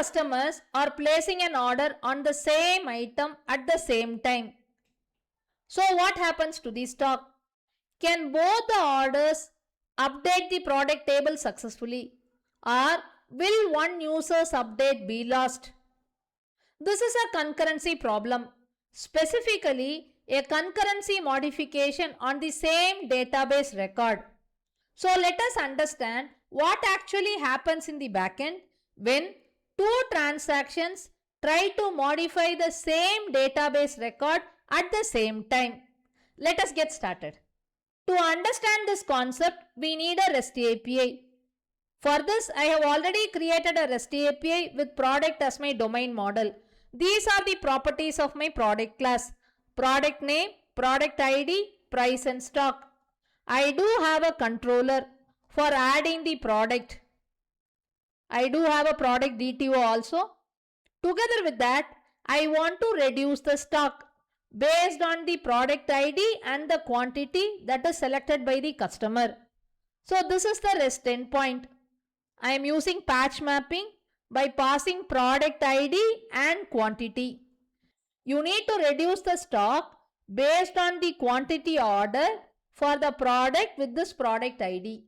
customers are placing an order on the same item at the same time. So what happens to the stock? Can both the orders update the product table successfully, or will one user's update be lost? This is a concurrency problem, specifically a concurrency modification on the same database record. So let us understand what actually happens in the backend when two transactions try to modify the same database record at the same time. Let us get started. To understand this concept, we need a REST API. For this, I have already created a REST API with product as my domain model. These are the properties of my product class: product name, product ID, price and stock. I do have a controller for adding the product. I do have a product DTO also. Together with that, I want to reduce the stock based on the product ID and the quantity that is selected by the customer. So this is the REST endpoint. I am using patch mapping by passing product ID and quantity. You need to reduce the stock based on the quantity order for the product with this product ID.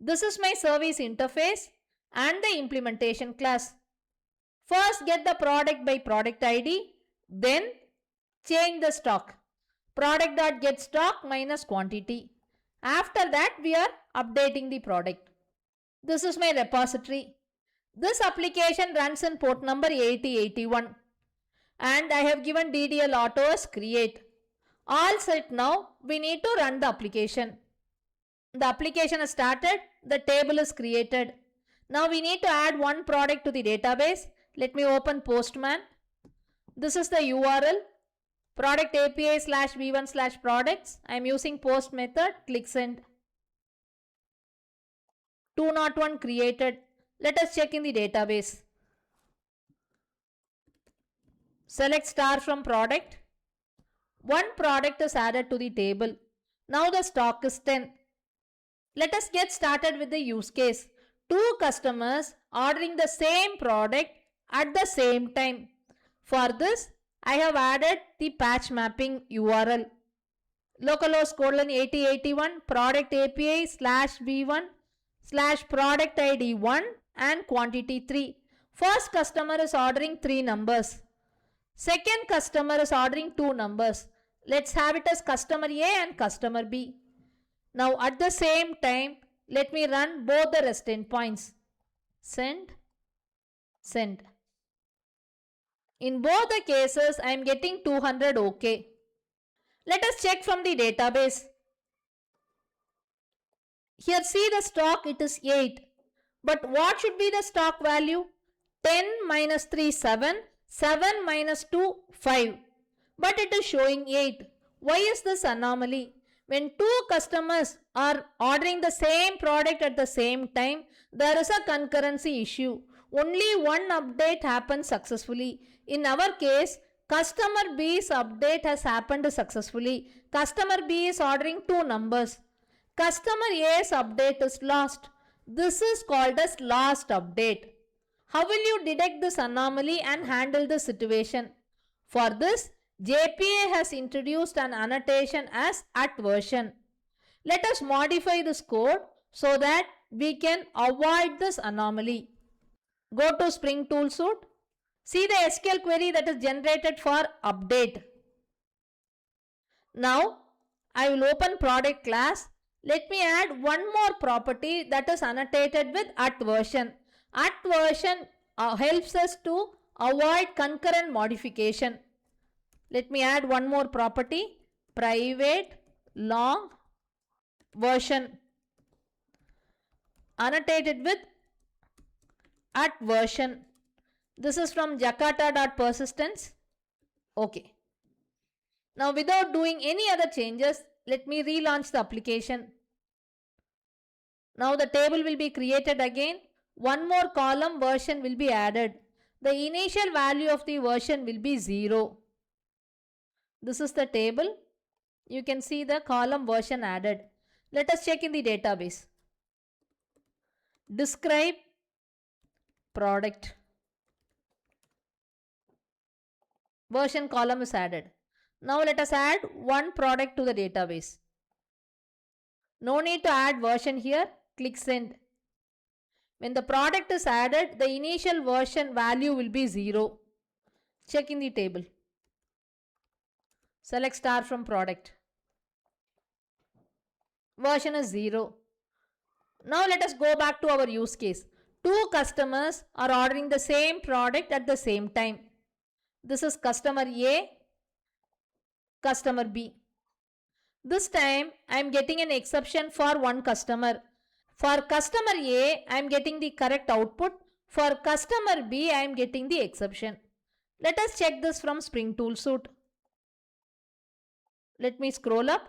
This is my service interface and the implementation class. First get the product by product ID, then change the stock. Product.getStock minus quantity. After that, we are updating the product. This is my repository. This application runs in port number 8081 and I have given DDL auto as create. All set now, we need to run the application. The application has started, the table is created. Now we need to add one product to the database. Let me open Postman. This is the URL. Product API /v1/products. I am using post method. Click send. 201 created. Let us check in the database. Select star from product. One product is added to the table. Now the stock is 10. Let us get started with the use case. Two customers ordering the same product at the same time. For this, I have added the patch mapping URL. Localhost :8081 product API /v1/product ID 1 and quantity 3. First customer is ordering 3 numbers. Second customer is ordering 2 numbers. Let's have it as customer A and customer B. Now at the same time, let me run both the REST endpoints. Send, send. In both the cases, I am getting 200 OK. Let us check from the database. Here see the stock, it is 8. But what should be the stock value? 10 minus 3, 7. 7 minus 2, 5. But it is showing 8. Why is this anomaly? When two customers are ordering the same product at the same time, there is a concurrency issue. Only one update happens successfully. In our case, customer B's update has happened successfully. Customer B is ordering 2 numbers. Customer A's update is lost. This is called as lost update. How will you detect this anomaly and handle the situation? For this, JPA has introduced an annotation as @version. Let us modify this code so that we can avoid this anomaly. Go to Spring Toolsuit. See the SQL query that is generated for update. Now, I will open product class. Let me add one more property that is annotated with @version. @version helps us to avoid concurrent modification. Let me add one more property, private long version, annotated with @version. This is from jakarta.persistence. Okay. Now without doing any other changes, let me relaunch the application. Now the table will be created again. One more column version will be added. The initial value of the version will be 0. This is the table. You can see the column version added. Let us check in the database. Describe product. Version column is added. Now let us add one product to the database. No need to add version here. Click send. When the product is added, the initial version value will be 0. Check in the table. Select star from product. Version is 0. Now let us go back to our use case. Two customers are ordering the same product at the same time. This is customer A, customer B. This time I am getting an exception for one customer. For customer A, I am getting the correct output. For customer B, I am getting the exception. Let us check this from Spring Tool Suite. Let me scroll up.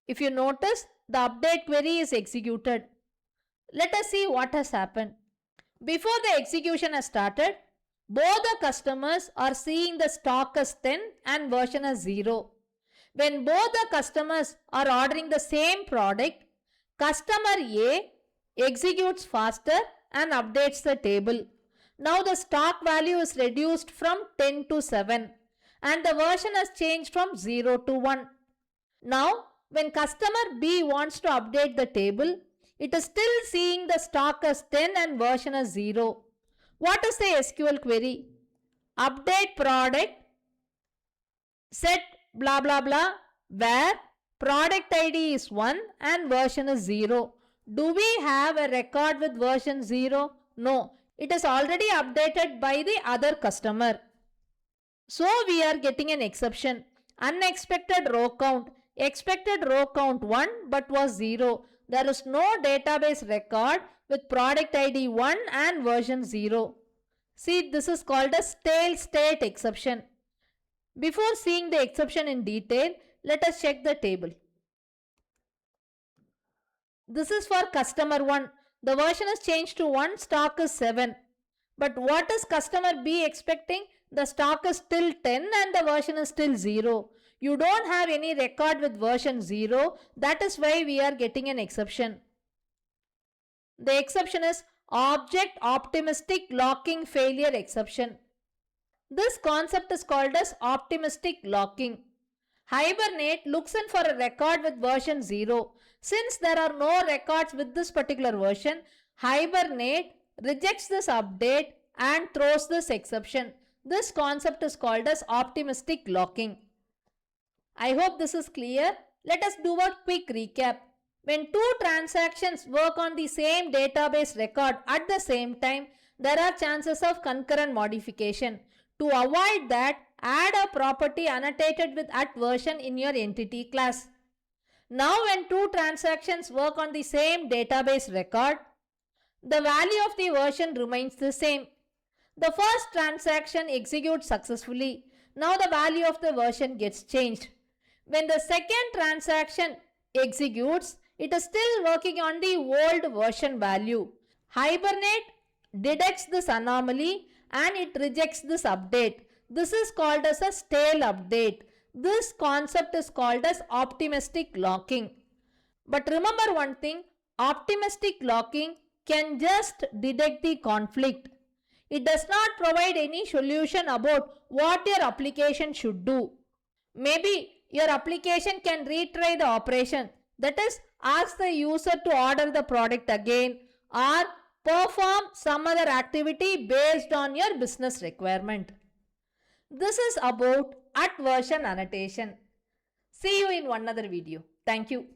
If you notice, the update query is executed. Let us see what has happened. Before the execution has started, both the customers are seeing the stock as 10 and version as 0. When both the customers are ordering the same product, customer A executes faster and updates the table. Now the stock value is reduced from 10 to 7 and the version has changed from 0 to 1. Now when customer B wants to update the table, it is still seeing the stock as 10 and version as 0. What is the SQL query? Update product set blah blah blah where product ID is 1 and version is 0. Do we have a record with version 0? No. It is already updated by the other customer. So we are getting an exception. Unexpected row count. Expected row count 1 but was 0. There is no database record with product ID 1 and version 0. See, this is called a stale state exception. Before seeing the exception in detail, let us check the table. This is for customer 1. The version is changed to 1, stock is 7. But what is customer B expecting? The stock is still 10 and the version is still 0. You don't have any record with version 0. That is why we are getting an exception. The exception is object optimistic locking failure exception. This concept is called as optimistic locking. Hibernate looks in for a record with version 0. Since there are no records with this particular version, Hibernate rejects this update and throws this exception. This concept is called as optimistic locking. I hope this is clear. Let us do a quick recap. When two transactions work on the same database record at the same time, there are chances of concurrent modification. To avoid that, add a property annotated with @version in your entity class. Now when two transactions work on the same database record, the value of the version remains the same. The first transaction executes successfully. Now the value of the version gets changed. When the second transaction executes, it is still working on the old version value. Hibernate detects this anomaly and it rejects this update. This is called as a stale update. This concept is called as optimistic locking. But remember one thing, optimistic locking can just detect the conflict. It does not provide any solution about what your application should do. Maybe your application can retry the operation, that is, ask the user to order the product again or perform some other activity based on your business requirement. This is about @version annotation. See you in one other video. Thank you.